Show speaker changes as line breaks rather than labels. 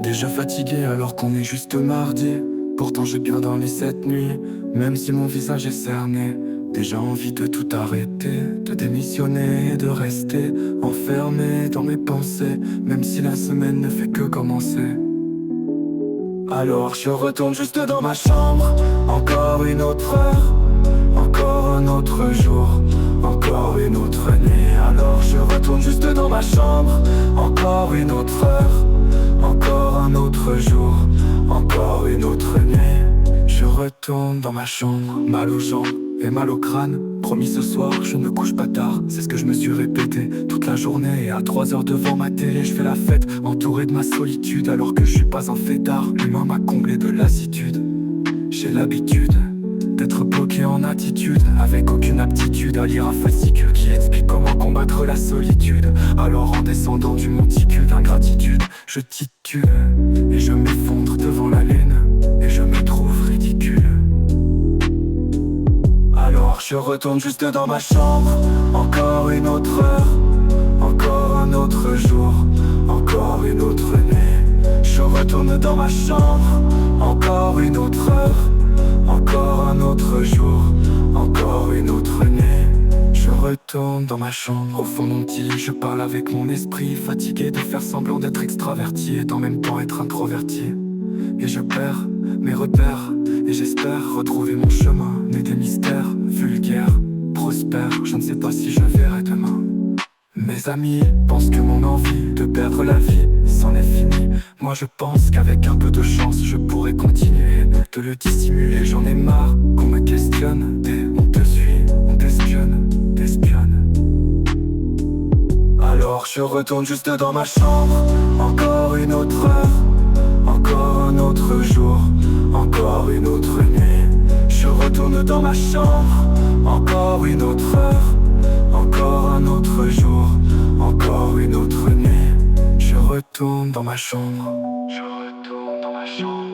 Déjà fatigué alors qu'on est juste mardi. Pourtant je bien dormi cette nuit, même si mon visage est cerné. Déjà envie de tout arrêter, de démissionner et de rester enfermé dans mes pensées, même si la semaine ne fait que commencer. Alors je retourne juste dans ma chambre, encore une autre heure, encore un autre jour, encore une autre nuit. Alors je retourne juste dans ma chambre, encore une autre heure, encore un autre jour, encore une autre nuit. Je retourne dans ma chambre, mal aux jambes et mal au crâne. Promis ce soir, je ne me couche pas tard, c'est ce que je me suis répété toute la journée. Et à 3 heures devant ma télé, je fais la fête, entouré de ma solitude. Alors que je suis pas un fêtard, l'humain m'a comblé de lassitude. J'ai l'habitude d'être bloqué en attitude, avec aucune aptitude à lire un fascicule qui explique comment combattre la solitude. Alors en descendant du monticule d'ingratitude, je titube et je m'effondre devant la lune, et je me trouve ridicule. Alors je retourne juste dans ma chambre, encore une autre heure, encore un autre jour, encore une autre nuit. Je retourne dans ma chambre, encore une autre heure, encore un autre jour, encore une autre nuit. Je retourne dans ma chambre, au fond mon petit, je parle avec mon esprit, fatigué de faire semblant d'être extraverti et en même temps être introverti. Et je perds mes repères, et j'espère retrouver mon chemin. Né des mystères, vulgaires, prospères, je ne sais pas si je verrai demain. Mes amis pensent que mon envie de perdre la vie c'en est fini. Moi je pense qu'avec un peu de chance je pourrais continuer de le dissimuler. J'en ai marre qu'on me questionne, on te suit, on t'espionne, t'espionne. Alors je retourne juste dans ma chambre, encore une autre heure, encore un autre jour, encore une autre nuit. Je retourne dans ma chambre, encore une autre heure, encore un autre jour, encore une autre nuit. Je retourne dans ma chambre, je retourne dans ma chambre.